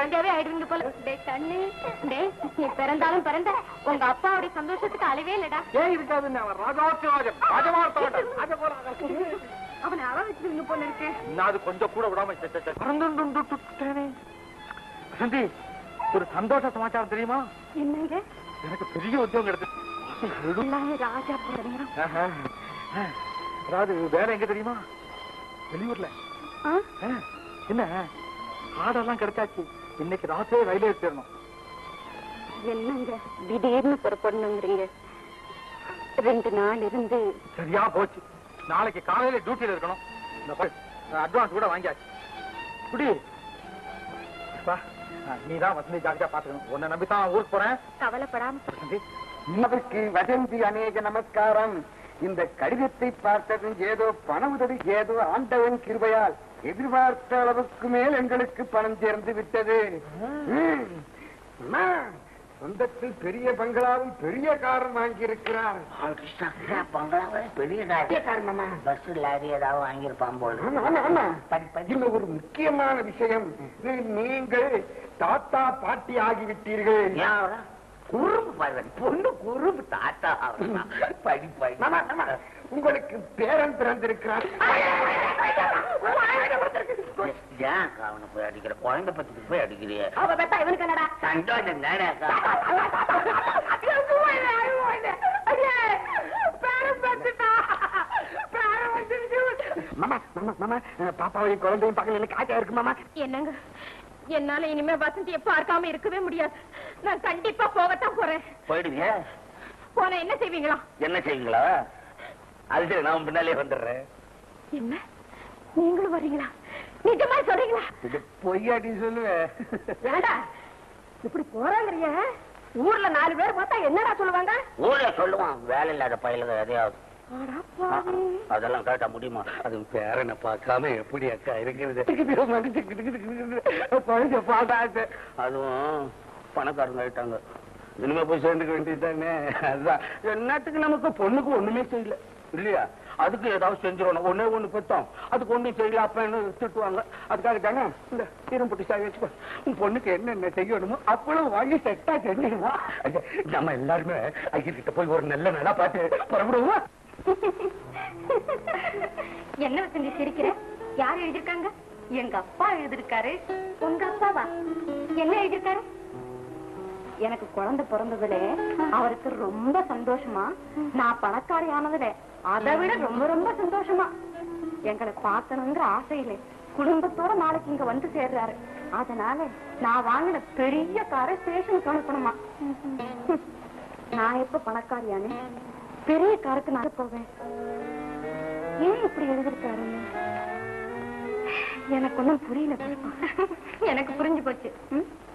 குழந்தையாவே ஆயிடுவீங்க போல. தண்ணி நீ பிறந்தாலும் பிறந்த உங்க அப்பாவுடைய சந்தோஷத்துக்கு அளவே இல்லடா. ஏன் இருக்காதுன்னு அவன் அவனை அவ வச்சிருங்க போல இருக்கு. நான் அது கொஞ்சம் கூட விடாம வசந்தி, ஒரு சந்தோஷ சமாச்சாரம் தெரியுமா? என்னங்க? எனக்கு பெரிய உத்தியோகம் எடுத்து ராஜா போறீங்க. அதாவது வேற எங்க தெரியுமா? வெளியூர்ல. என்ன ஆடெல்லாம் கிடைச்சாச்சு. இன்னைக்கு ராத்திரி ரயில்வே ஏறணும். என்னங்க திடீர்னு புறப்படணுங்கிறீங்க? 2 நாள் இருந்து சரியா போச்சு. நாளைக்கு காலையில டியூட்டியில இருக்கணும். அட்வான்ஸ் கூட வாங்கியாச்சு. குடி நீதான் வசந்தி ஜாக்கிரதையா பாத்துக்கணும். உன்னை நம்பித்தான் ஊருக்கு போறேன். கவலைப்படாம. வசந்தி அநேக நமஸ்காரம். இந்த கடிதத்தை பார்த்ததும் ஏதோ பண உதவி, ஏதோ ஆண்டவன் கிருபையால் எதிர்பார்த்த அளவுக்கு மேல் எங்களுக்கு பணம் சேர்ந்து விட்டது. சொந்தத்தில் பெரிய பங்களாவும் பெரிய காரம் வாங்கி இருக்கிறார். பெரிய காரணமா பஸ் லாரி ஏதாவது வாங்கியிருப்பான் போல. ஒரு முக்கியமான விஷயம், நீங்கள் தாத்தா பாட்டி ஆகிவிட்டீர்கள். குறும்பு பாரு, பொண்ணு குறும்பு தாத்தா படி படி. உங்களுக்கு பேரன் பிறந்திருக்கிறார். ஏன் அவனை போய் அடிக்கிற? குழந்தை பத்துக்கு போய் அடிக்கிறிய? சந்தோஷம் தானே. பாப்பாவையும் குழந்தையும் பக்கத்துல காய்ச்சா இருக்கு மாமா. என்னங்க, என்னால இனிமே வசந்தியை பார்க்காம இருக்கவே முடியாது. நான் கண்டிப்பா போகத்தான் போறேன். போயிடுங்க. போன என்ன செய்வீங்களா? என்ன செய்வீங்களா? அது சரி, நான் பின்னாலே வந்துடுறேன். என்ன, நீங்களும் வரீங்களா? நிஜமா சொல்றீங்களா? பொய்யாட்டி சொல்லுவேன். ஏண்டா இப்படி போறாங்கறிய? ஊர்ல 4 பேர் பார்த்தா என்னடா சொல்லுவாங்க? ஊர்ல சொல்லுவான், வேலை இல்லாத பயிலுங்க எதையாவது. அதெல்லாம் கேட்டா முடியுமா? அது பேரனை பார்க்காம எப்படி அக்கா இருக்கிறது? அதுவும் பணக்காரங்க ஆயிட்டாங்க. இனிமே போய் சேர்ந்துக்க வேண்டியதுதானே. அதுதான் என்னத்துக்கு நமக்கு பொண்ணுக்கு ஒண்ணுமே செய்யல இல்லையா? அதுக்கு ஏதாவது செஞ்சிடணும். ஒண்ணு பெத்தோம், அதுக்கு ஒண்ணும் செய்யல அப்ப திட்டுவாங்க. அதுக்காக தானே இந்த இரும்புட்டி சாவி வச்சுக்கோ. உன் பொண்ணுக்கு என்னென்ன செய்யணுமோ அப்பளும் வாங்கி செட்டா செஞ்சிடுவோம். நம்ம எல்லாருமே ஐயர்கிட்ட போய் ஒரு நல்ல நல்லா பார்த்து புறப்படுவோம். என்ன வசந்தி சிரிக்கிற? யார் எழுதிருக்காங்க? எங்க அப்பா எழுதிருக்காரு. உங்க அப்பாவா? என்ன எழுதிருக்காரு? எனக்கு குழந்தை பிறந்ததுல அவருக்கு ரொம்ப சந்தோஷமா, நான் பணக்காரி ஆனதுல அதை விட ரொம்ப ரொம்ப சந்தோஷமா. எங்களை பார்க்கணுங்கிற ஆசையில குடும்பத்தோட நாளைக்கு இங்க வந்து சேர்றாரு. அதனால நான் வாங்கின பெரிய காரை ஸ்டேஷனுக்கு அனுப்பணுமா. நான் எப்ப பணக்காரியானே பெரிய காருக்கு நான் போவேன். ஏன் இப்படி எழுதிருக்காரு? எனக்கு ஒண்ணும் புரியல. எனக்கு புரிஞ்சு போச்சு.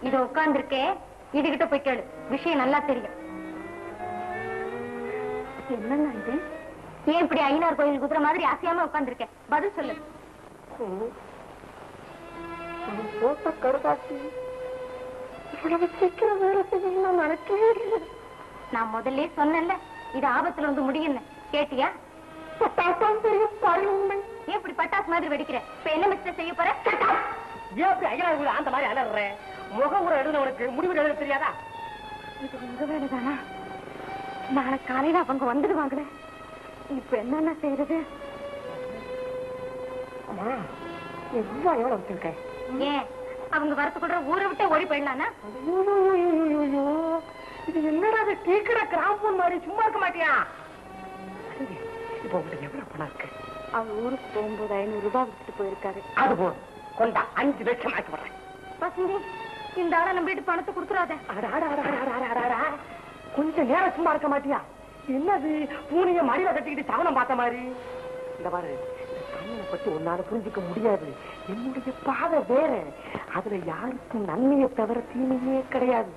இது உட்கார்ந்து இருக்கே, இதுகிட்ட போய் கேளு, விஷயம் நல்லா தெரியும். என்னங்க இது? ஏன் இப்படி ஐயனார் கோயில் குதிரை மாதிரி அசையாம உட்கார்ந்துருக்கேன்? பதில் சொல்லு. போட்ட கருதாச்சி இவ்வளவு சீக்கிரம் வேலை செய்யணும் நினைக்கவே இல்லை. நான் முதல்ல சொன்னேன்ல, இது ஆபத்துல வந்து முடியும்னு. கேட்டியா? ஏன் இப்படி பட்டாசு மாதிரி வெடிக்கிற? இப்ப என்ன மிஸ்டர் செய்ய போற? அந்த மாதிரி அலற முகம் கூட எழுதுனவனுக்கு முடிவு எழுத தெரியாதா? இது உங்க வேலைதானா? நாளை காலையில அவங்க வந்துடுவாங்களே, இப்ப என்னென்ன செய்யறது? எவ்வளவு வச்சிருக்கேன். ஏன் அவங்க வரத்துக்குள்ள ஊரை விட்டு ஓடி போயிடலானா? இது என்னடா டீக்கடை கிராம்பூன் மாதிரி சும்மா இருக்க மாட்டியா? இப்ப உங்களுக்கு எவ்வளவு பணம் இருக்கு? அவர் ஊருக்கு போகும்போது 500 ரூபாய் விட்டுட்டு போயிருக்காரு. அது போதும், கொண்டா 5 லட்சம் ஆக்கி போடுறேன். வசந்தி, இந்த ஆளை நம்பிட்டு பணத்தை கொடுத்துறாத. கொஞ்சம் நேரம் சும்மா இருக்க மாட்டியா? என்னது பூனைய மடியில கட்டிக்கிட்டு சவனம் பார்த்த மாதிரி? இந்த பாரு, கண்ணனை பத்தி உன்னால புரிஞ்சுக்க முடியாது. என்னுடைய பாதை வேற. அதுல யாருக்கும் நன்மையை தவிர தீமையே கிடையாது.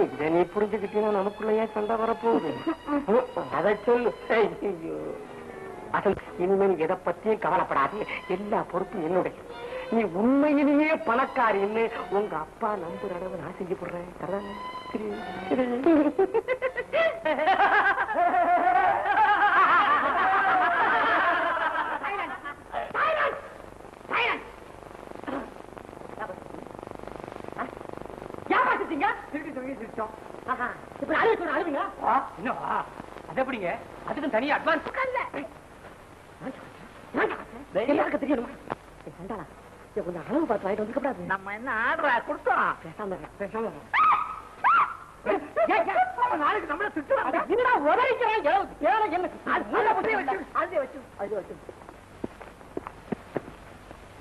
இதை நீ புரிஞ்சுக்கிட்டீங்கன்னா நமக்குள்ளேயே சண்டை வரப்போகுது. அதை சொல்லு. இனிமேல் எதை பத்தியும் கவலைப்படாது. எல்லா பொறுப்பும் என்னுடைய. நீ உண்மையிலேயே பணக்காரின்னு உங்க அப்பா நம்புற அளவு நான் செஞ்சு போடுறேன். அடிச்சோம். இப்ப அழுவீங்களா? என்னவா அது எப்படிங்க? அதுக்கும் தனியா அட்வான்ஸ் எல்லாருக்கும் தெரியணுமா? கொஞ்சம் அளவு பார்த்து வாங்கிட்டு வந்துக்கப்படாது. நம்ம என்ன ஆடுறா கொடுத்தோம். பேசாம நாளைக்கு நம்மள திட்டுவாங்க. என்னடா உதறிக்கிறேன்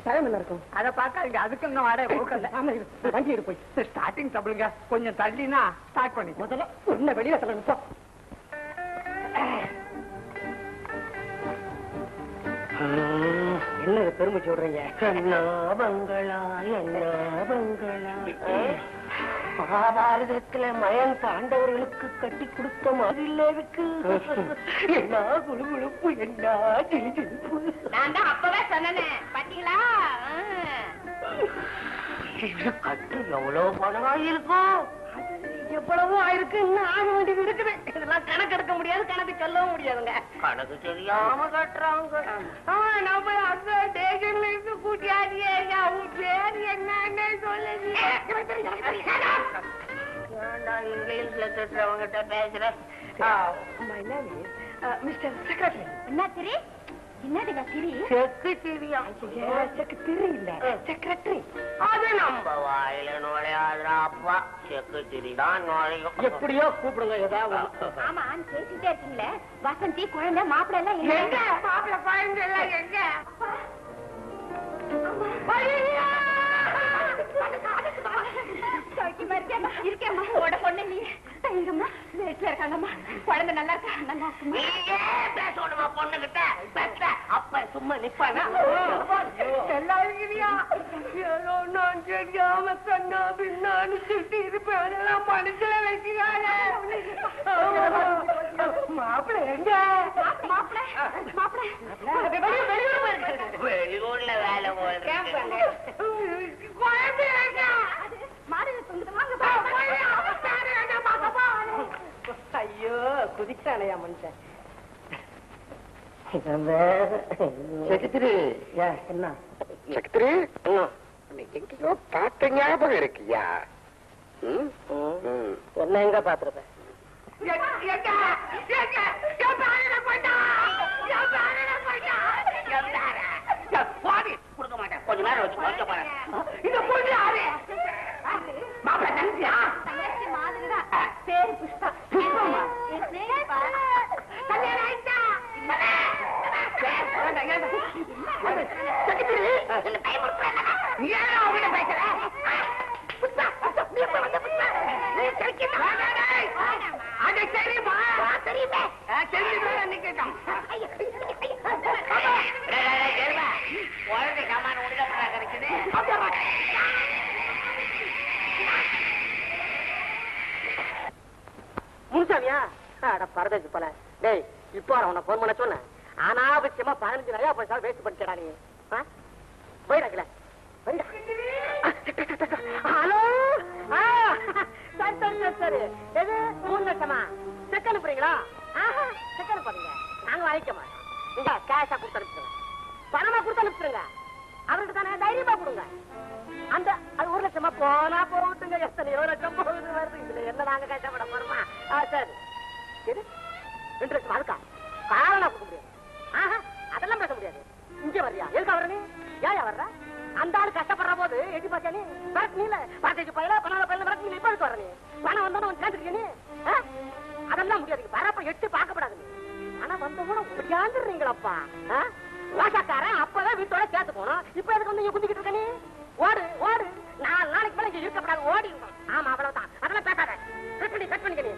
டைம் என்ன இருக்கும்? அதை பார்க்காதீங்க. அதுக்கு இன்னும் வாடகை கொடுக்கல. வண்டி எடுத்து போய் ஸ்டார்டிங் டபுளுங்க. கொஞ்சம் தள்ளினா ஸ்டார்ட் பண்ணி முதல்ல என்ன வெளியே சொல்லுங்க. என்ன பெருமை சொல்றீங்க? என்ன பங்களா என்ன பங்களா. மகாபாரதத்துல மயன் தாண்டவர்களுக்கு கட்டி கொடுத்த மாதிரி இருக்கு. என்ன குழுகுழுப்பு என்ன கிழிச்சிருப்பு. நான் தான் அப்பவே சொன்னேன் பாத்தீங்களா? கட்டு எவ்வளவு பணம் ஆயிருக்கும். எவ்வளவோ ஆயிருக்கு. இன்னும் ஆக வேண்டியது இருக்குது. இதெல்லாம் கணக்கு எடுக்க முடியாது, கணக்கு சொல்லவும் முடியாதுங்க. கணக்கு தெரியாம கட்டுறாங்க. நம்ம அந்த ஸ்டேஷன்ல இருந்து கூட்டியாதியே. உன் பேர் என்னன்னு சொல்லுங்க. இங்கிலீஷ்ல திட்டுறவங்கிட்ட பேசுறேன். Mister secretary. என்ன திரி? என்னதுங்க திரி? செக்ரட்டரியா? செக்ரட்டரி இல்ல, செக்ரட்டரி. அது நம்ம வாயில நுழையாதுற அப்பா. செக்ரட்டரி தான் நுழையும். எப்படியோ கூப்பிடுங்க ஏதாவது. ஆமா பேசிட்டே இருக்கீங்களே. வசந்தி குழந்தை மாப்பிள்ளை எல்லாம் எங்க? மாப்பிள்ளை குழந்தை எல்லாம் எங்க? இருக்கேம்மா. உட பொண்ணு நீ இருங்கம்மா. வீட்டுல இருக்காங்கம்மா. குழந்தை நல்லா இருக்கா? நல்லா இருக்குமா? பேசணுமா பொண்ணுகிட்ட? பேச அப்ப சும்மா நிப்பானா? எல்லாம் இருக்கிறியா? ஏதோ நான் தெரியாம கண்ணா பின்னான்னு சுட்டி இருப்பேன். அதெல்லாம் மனசுல வைக்கிறாங்க. மாப்பிள்ளை எங்க? வெளியூர்ல வேலை போகுது. ஐயோ குதிச்சானையா மனுஷன். செக்ரட்டரி என்ன? செக்ரட்டரி எங்கேயோ பார்த்த ஞாபகம் இருக்கியா? என்ன எங்க பாத்துருப்பேன்? கொடுக்க மாட்டேன். கொஞ்ச நேரம் வச்சு கொடுக்க போறேன். இந்த பொண்ணு யாரு? மாப்பிள்ளை தனிச்சியா? பேரு புஷ்பா. கல்யாணம் ஆயிட்டா? முன்சாமியா? பரதேசி போல. டேய் இப்போ உன்னை போன் பண்ண சொன்னேன். அனாவசியமா 15 நிறைய பைசா வேஸ்ட் பண்ணிட்டா நீ. போயிடாக்கல. ஹலோ. சரி சரி சரி. எது 3 லட்சமா? செக் அனுப்புறீங்களா? செக் அனுப்பாதீங்க. நாங்க வாங்கிக்க மாட்டோம். நீங்க கேஷா கொடுத்து அனுப்பிச்சுங்க. பணமா கொடுத்து அனுப்பிச்சுருங்க. அவர்கிட்ட தானே தைரியமா கொடுங்க. அந்த அது 1 லட்சமா போனா போட்டுங்க. எத்தனையோ லட்சம் போகுது வருது. இதுல என்ன நாங்க கஷ்டப்பட போறோமா? சரி. எது 2 லட்சம்? அதுக்கா காரணம் கொடுக்க முடியாது. அதெல்லாம் பேச முடியாது. இங்க வர்றியா? எதுக்கு வர்ற நீ? ஏன் வர்ற? அந்த ஆள் கஷ்டப்படுற போது எட்டி பாத்தியா நீ? நீல பாத்தேஜ் பயில பணம் பயில நீ இப்ப வர்ற நீ? பணம் வந்தா சேர்ந்துருக்கிய நீ? அதெல்லாம் முடியாது. வரப்ப எட்டு பார்க்கப்படாது. ஆனா வந்த கூட முடியாந்துடுறீங்களப்பா. வாசக்காரன் அப்பதான் வீட்டோட சேர்த்து போனோம். இப்ப எதுக்கு வந்து குந்திக்கிட்டு இருக்க நீ? ஓடு ஓடு. 4 நாளைக்கு மேல இங்க இருக்கப்படாது. ஓடி. ஆமா அவ்வளவுதான். அதெல்லாம் பேசாத. கட் பண்ணிக்க நீ.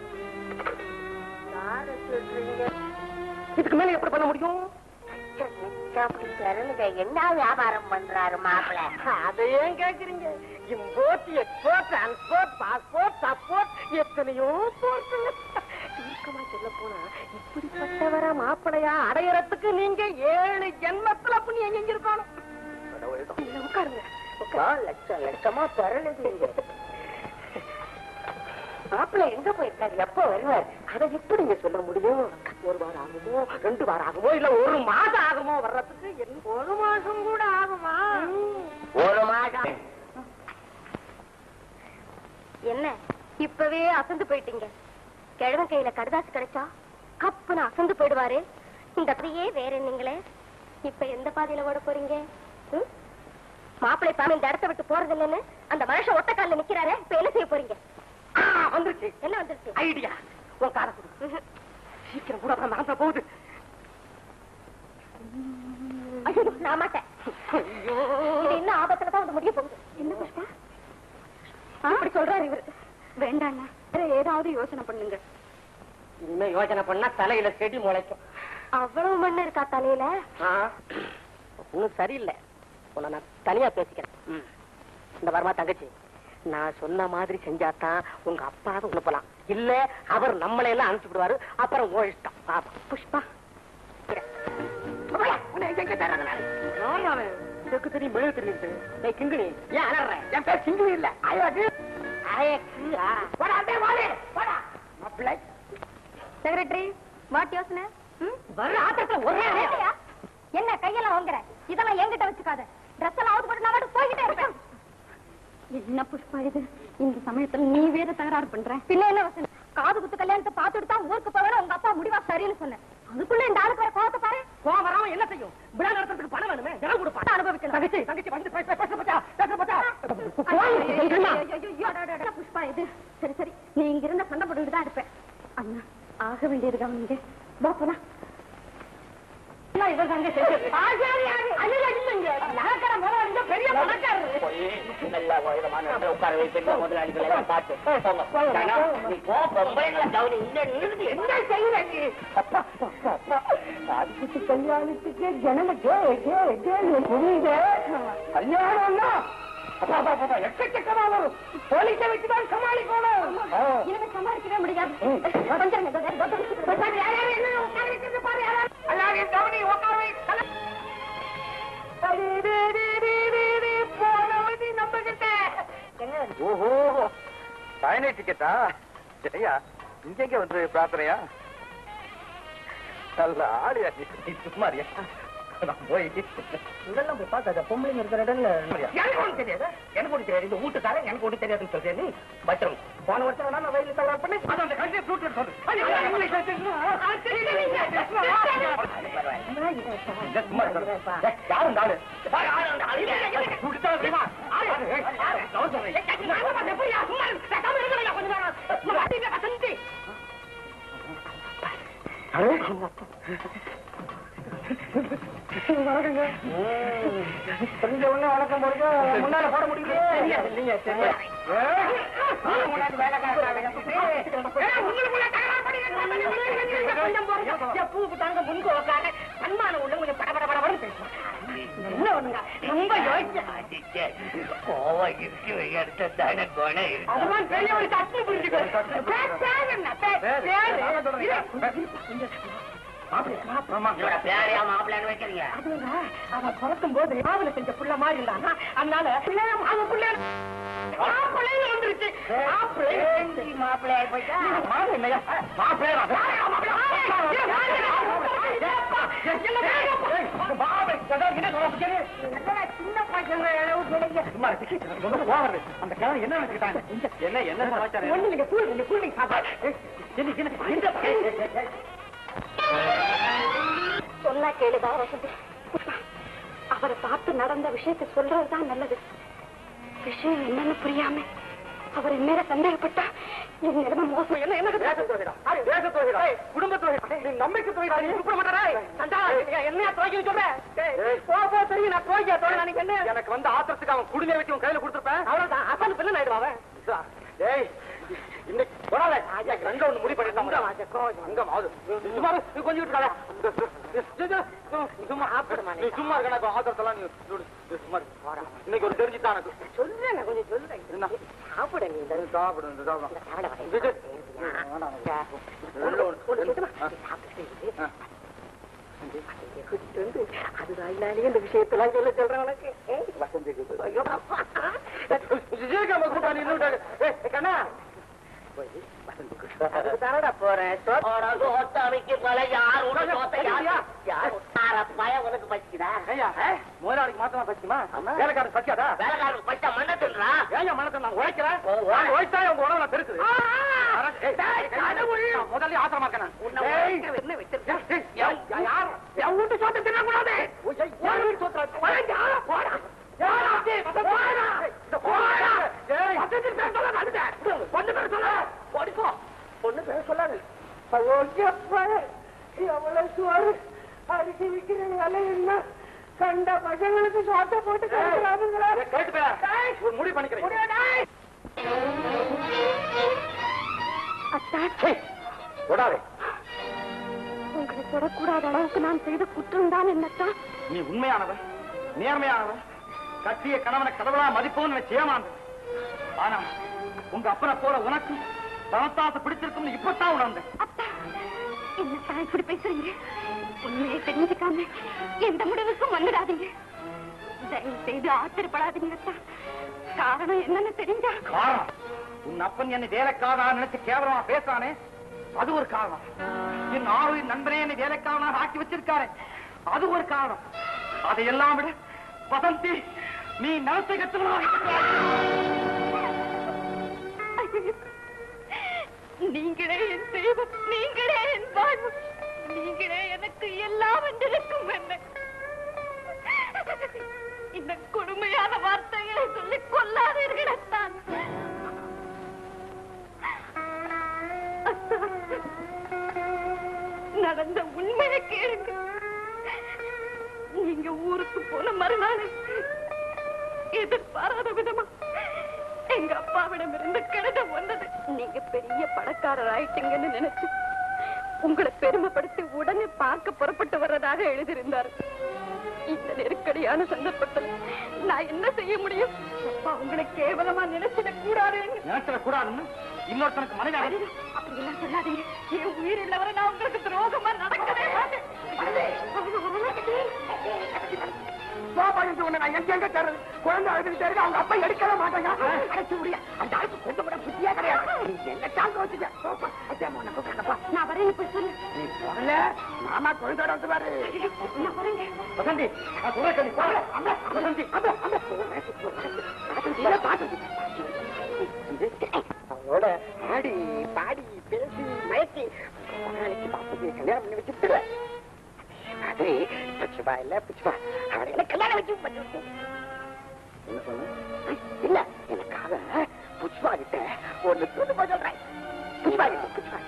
இதுக்கு மேல எப்படி பண்ண முடியும்? என்ன வியாபாரம் பண்றாரு மாப்பிள்ள? அதை ஏன் கேக்குறீங்க? Import, export, transport, passport, support, எத்தனையோ போர்ட். சுருக்கமா சொல்ல போனா இப்படிப்பட்டவரா மாப்பிளையா அடையறதுக்கு நீங்க 7 ஜென்மத்துல புண்ணியம் எங்க இருக்கணும். உட்காருங்க. லட்சம் லட்சமா பிறழுது. மாப்பிள்ளை எங்க போயிருக்காரு? எப்ப வருவார்? அதை எப்படி சொல்ல முடியும்? 1 வாரம் ஆகுமோ, 2 வாரம் ஆகுமோ, இல்ல 1 மாசம் ஆகுமோ வர்றதுக்கு? 1 மாசம் கூட ஆகுமா? 1 மாசம். என்ன இப்பவே அசந்து போயிட்டீங்க. கிழவன் கையில கடுதாசு கிடைச்சா கப்புன்னு அசந்து போயிடுவாரு. இந்த அப்படியே வேற என்னங்களே. இப்ப எந்த பாதையில ஓட போறீங்க? மாப்பிள்ளை பாம இந்த இடத்த விட்டு போறது இல்லைன்னு அந்த மனுஷன் ஒத்த காலில் நிக்கிறாரு. இப்ப என்ன செய்ய போறீங்க? வந்துருச்சு. என்ன வந்துருச்சு? ஐடியா. உன் காரை கொடு. சீக்கிரம் கூட அப்புறம் நான் போகுது. ஐயோ, நான் மாட்டேன். இது இன்னும் ஆபத்துலதான் வந்து முடிய போகுது. என்ன புஷ்பா அப்படி சொல்றாரு இவரு? வேண்டாண்ணா, ஏதாவது யோசனை பண்ணுங்க. இனிமே யோசனை பண்ணா தலையில செடி முளைக்கும். அவ்வளவு மண்ணு இருக்கா தலையில? ஒன்னும் சரியில்லை. உன்னை நான் தனியா பேசிக்கிறேன். இந்த வரமா தங்கச்சி, நான் சொன்ன மாதிரி செஞ்சாதான் உங்க அப்பாவை அனுப்பலாம். இல்ல அவர் நம்மளை எல்லாம் அனுப்பிச்சு விடுவாரு. அப்புறம் ஓ இஷ்டம். பாப்பா புஷ்பா தெரியும் மெழு தெரியுது. கிங்கிணி ஏன் அலற? என் பேர் கிங்கிணி இல்ல. செக்ரட்டரி, வாட் யோசனை? என்ன கையெல்லாம் வாங்குற? இதெல்லாம் என்கிட்ட வச்சுக்காத. ட்ரெஸ் எல்லாம் அவுத்து போட்டு நான் மட்டும் போய்கிட்டே இருப்பேன். என்ன புஷ்பா இது? இந்த சமயத்துல நீ வேற தகராறு பண்ற? பின்ன என்ன வசனம்? காது குத்து கல்யாணத்தை பார்த்துட்டு தான் ஊருக்கு போவேன். உங்க அப்பா முடிவா சரின்னு சொன்னேன். அதுக்குள்ள இந்த ஆளுக்கு வர கோவத்தை பாரு. கோவம் வராம என்ன செய்யும்? விழா நடத்துறதுக்கு பணம் வேணுமே. ஜனம் கொடுப்பா. அனுபவிக்கலாம். தங்கச்சி தங்கச்சி வந்து புஷ்பா இது. சரி சரி, நீ இங்க இருந்த சண்டை போட்டுட்டு தான் இருப்பேன். அண்ணா, ஆக வேண்டியது கவனிங்க. போலாம். பெரிய கல்யாணத்துக்கு ஜனங்க கல்யாணம்னா எக்கச்சக்கமா வரும். போலீஸை வச்சுதான் சமாளிக்கணும். சமாளிக்கவே முடியாது. ஓஹோ, பயண டிக்கெட்டா? சரியா, இங்க வந்து பிரார்த்தனையா? நல்ல ஆளியா நீ. சும்மாரியா? நான் போய் இதெல்லாம் போய் பார்த்தாத பொம்பளைங்க இருக்கிற இடம்ல எனக்கு ஒண்ணு தெரியாது. எனக்கு ஒண்ணு தெரியாது. இந்த வீட்டுக்காரன் எனக்கு ஒண்ணு தெரியாதுன்னு சொல்றேன். நீ பத்திரம் போன வருஷம் நான் வயலில் தகவல் பண்ணி அது அந்த கண்டிப்பா ஃப்ரூட் சொல்லு. யாரும் நாடு தெரிஞ்ச ஒண்ணு வணக்கம் போடுங்க. முன்னால போட முடியுது. பூக்கு தாங்க முன்பு உட்கார சன்மான உள்ள கொஞ்சம் படபடபடபட பேசுவோம். என்ன ஒண்ணுங்க ரொம்ப யோசிச்சு கோவம் இருக்கு எடுத்தான கோணை அதெல்லாம் பெரிய ஒரு தட்டு புரிஞ்சுக்கோ. அவன் பிறக்கும் போது மாவுல செஞ்ச புள்ள மாதிரி இருந்தானா, அதனால அவன் புள்ள வந்துருச்சு. மாப்பிள்ளையா போயிட்டா சின்ன பசங்க அந்த கிழமை என்ன நினைச்சுக்கிட்டாங்க? என்ன என்ன சமாச்சாரம்? நீங்க கூலிங் சாப்பாடு சொன்னா கேளுதா வசந்தி. அவரை பார்த்து நடந்த விஷயத்தை சொல்றதுதான் நல்லது. விஷயம் என்னன்னு புரியாம அவர் என் மேல சந்தேகப்பட்டா என் நிலைமை மோசம். என்ன என்ன குடும்ப தொகை நம்பிக்கை தொகை என்ன துவைக்க சொல்றேன். தெரியும் நான் துவைக்க தொகை. என்ன எனக்கு வந்து ஆத்திரத்துக்கு அவன் குடிநீர் வச்சு உன் கையில கொடுத்துருப்பேன். அவ்வளவுதான். அசல் பிள்ளை ஆயிடுவான். இன்னைக்கு போடாத அங்க ஒண்ணு முடி பண்ணிட்டான். கொஞ்சம் சும்மா இருக்க ஆத்திரத்தெல்லாம் சும்மா இன்னைக்கு ஒரு தெரிஞ்சுதான் எனக்கு சொல்றேன். கொஞ்சம் சொல்றேன். சாப்பிட நீ அது வாயினாலே இந்த விஷயத்தெல்லாம் சொல்ல சொல்றேன் உனக்கு. கண்ணா தானடா போறேன். யார் உனக்கு பசிக்குதா? ஐயா முதலாளிக்கு மாத்திரமா பசிக்குமா? வேலைக்காரருக்கு பசிக்காதா? வேலைக்காரருக்கு பச்சா மண்ண தின்றா? ஏன் மனத்தை நான் உழைக்கிறேன், உழைச்சா உங்க உடம்புல பெருக்குது. முதல்ல ஆத்திரமா இருக்கேன். என்ன வச்சிருக்கேன்? என் வீட்டு சோத்தை தின்னக்கூடாது. பொண்ணு பேர சொல்லாது. எவ்வளவு சோறு அரிசி விக்கிற வேலை என்ன கண்ட பசங்களுக்கு சோத்தை போட்டு கேட்டு முடிவு பண்ணிக்கிறேன். தொடாதே. உங்களை தொடக்கூடாத அளவுக்கு நான் செய்த குற்றம் தான் என்னத்தான். நீ உண்மையானவன், நேர்மையானவன், கட்டிய கணவனை கடவுளா மதிப்போன்னு நிச்சயமானது. ஆனா உங்க அப்பனை போல உனக்கு பணத்தாசை பிடிச்சிருக்கும் இப்பதான் உணர்ந்தேன். அப்பா என்னத்தான் இப்படி பேசுறீங்க? உண்மையை தெரிஞ்சுக்காம எந்த முடிவுக்கும் வந்துடாதீங்க. தயவு செய்து ஆத்திரப்படாதீங்க. காரணம் என்னன்னு தெரிஞ்சா? காரணம் உன் அப்பன் என்னை வேலைக்காரனா நினைச்சு கேவலமா பேசானே, அது ஒரு காரணம். என் ஆறு நண்பனே என்னை வேலைக்காரனாக ஆக்கி வச்சிருக்காரு, அது ஒரு காரணம். அதையெல்லாம் விட வசந்தி நீ நலத்தை நீங்களே என் தெய்வம், நீங்களே என் வாழ்வு, நீங்களே எனக்கு எல்லாம் என்றிருக்கும். என்ன இந்த கொடுமையான வார்த்தைகளை சொல்லி கொல்லாதீர்கள்தான். நடந்த உண்மையை கேளுங்க. நீங்க ஊருக்கு போன மறுநாள் எதிர்பாராத விதமா எங்க அப்பாவிடம் இருந்து கடிதம் வந்தது. நீங்க பெரிய பணக்காரர் ஆயிட்டீங்கன்னு நினைச்சு உங்களை பெருமைப்படுத்தி உடனே பார்க்க புறப்பட்டு வர்றதாக எழுதியிருந்தார். இந்த நெருக்கடியான சந்தர்ப்பத்தில் நான் என்ன செய்ய முடியும்? அப்பா உங்களை கேவலமா நினைச்சிடக்கூடாதுன்னு இன்னொருத்தனுக்கு மனைவி அப்படி எல்லாம் சொல்லாதீங்க. என் உயிர் உள்ளவரை நான் உங்களுக்கு துரோகமா நடக்கவே மாட்டேன். குழந்தை அழுதுட்டு அவங்க அப்பா எடுக்கவே மாட்டாங்க. அடைச்சு முடிய அந்த ஆளுக்கு கொண்டு விட புத்தியா கிடையாது. என்ன தாங்க வச்சுக்க நான் வரேன்னு போய் சொல்லு. நீ போகல மாமா குழந்தையோட வந்து பாரு. நான் வரேங்க. வசந்தி அவளோட ஆடி பாடி பேசி மயக்கி கல்யாணம் பண்ணி வச்சுட்டு அது புச்சுபா இல்ல புச்சுபா அவளை கல்யாணம் வச்சு என்ன சொன்ன? இல்ல எனக்காக புஷ்பா கிட்ட ஒண்ணு தூண்டு போய் சொல்றேன். புஷ்பா கிட்ட புஷ்பா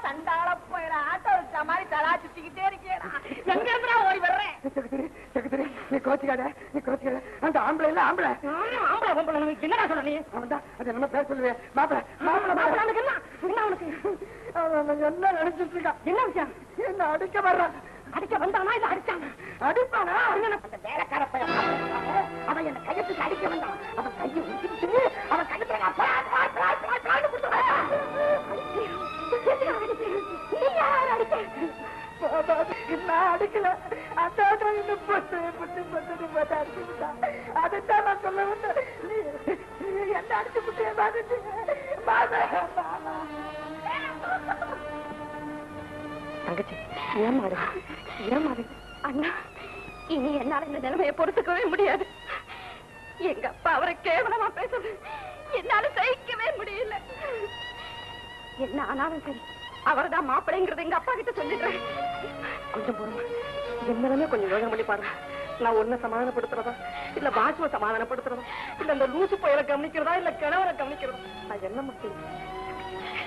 சண்டாள போயிட ஆட்டோ வச்ச மாதிரி தலா சுத்திக்கிட்டே இருக்கேன். எங்க இருந்தா ஓடி வர்றேன். நீ கோச்சிக்காத, நீ கோச்சிக்காத. அந்த ஆம்பளை இல்ல ஆம்பளை ஆம்பளை பொம்பளை என்னடா சொல்ல நீ? அவன் தான் அது என்ன பேர் சொல்லுவேன். மாப்பிள என்ன நினைச்சிட்டு இருக்கான்? என்ன விஷயம்? என்ன அடிக்க வர்றான். அடிக்க வந்தானா இல்ல அடிச்சாங்க? அடிப்பானா? அந்த வேலைக்கார பையன் அவன் என்ன கையத்துக்கு அடிக்க வந்தான். அவன் கையை விட்டுட்டு அவன் கையத்துல நான் அடிக்கல. அந்த அதைத்தான் நான் சொல்ல வந்தேன். என்ன அடிச்சு விட்டு தங்கச்சி ஏமாறு ஏமாறு. அண்ணா இனி என்னால இந்த நிலைமையை பொறுத்துக்கவே முடியாது. எங்க அப்பா அவரை கேவலமா பேசுறது என்னால சகிக்கவே முடியல. என்ன ஆனாலும் சரி அவர்தான் மாப்பிள்ளைங்கிறது எங்க அப்பா கிட்ட சொல்லிடுறேன். கொஞ்சம் போறோமா என்னமே கொஞ்சம் யோசனை பண்ணி பாருங்க. நான் ஒன்ன சமாதானப்படுத்துறதா இல்ல பாசுவ சமாதானப்படுத்துறதா இல்ல இந்த லூசு பயிரை கவனிக்கிறதா இல்ல கிணவரை கவனிக்கிறதா? நான் என்ன மட்டும்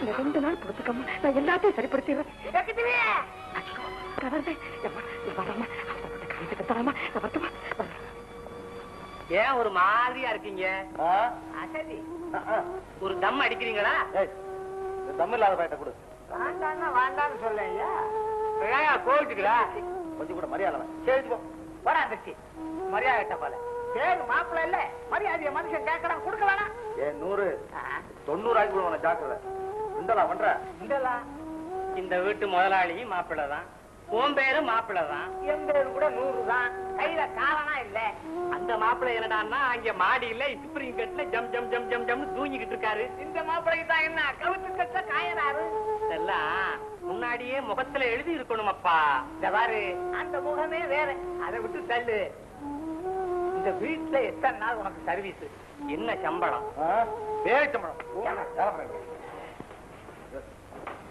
இந்த 2 நாள் பொறுத்துக்காம நான் எல்லாத்தையும் சரிப்படுத்திடுறேன். ஏன் ஒரு மாதிரியா இருக்கீங்க? ஒரு தம் அடிக்கிறீங்களா? தம் இல்லாத பேட்டை கொடு. வேண்டான்னா வேண்டான்னு சொல்லையா? கோவிச்சுக்கிறா கொஞ்சம் கூட மரியாதை. சரி போடா கட்சி மரியாதை போல. சரி மாப்பிள்ள இல்ல மரியாதைய மனுஷன் கேட்கறான் கொடுக்க வேணாம். ஏன் 100 90 ஆகி ஜாக்கிரதை. இந்தலா பண்ற இந்தலா இந்த வீட்டு முதலாளி மாப்பிள்ளை தான், உன் பேரு மாப்பிள்ளை தான், என் பேரு கூட 100 தான். கையில காரணம் இல்ல. அந்த மாப்பிள்ளை என்னடான்னா அங்க மாடியில ஸ்பிரிங் கட்ல ஜம் ஜம் ஜம் ஜம் ஜம்னு தூங்கிக்கிட்டு இருக்காரு. இந்த மாப்பிள்ளைக்கு தான் என்ன கவுத்து கட்ட காயறாரு. இதெல்லாம் முன்னாடியே முகத்துல எழுதி இருக்கணும் அப்பா. இந்த பாரு, அந்த முகமே வேற, அதை விட்டு தள்ளு. இந்த வீட்டுல எத்தனை நாள் உனக்கு சர்வீஸ், என்ன சம்பளம்? வேலை சம்பளம்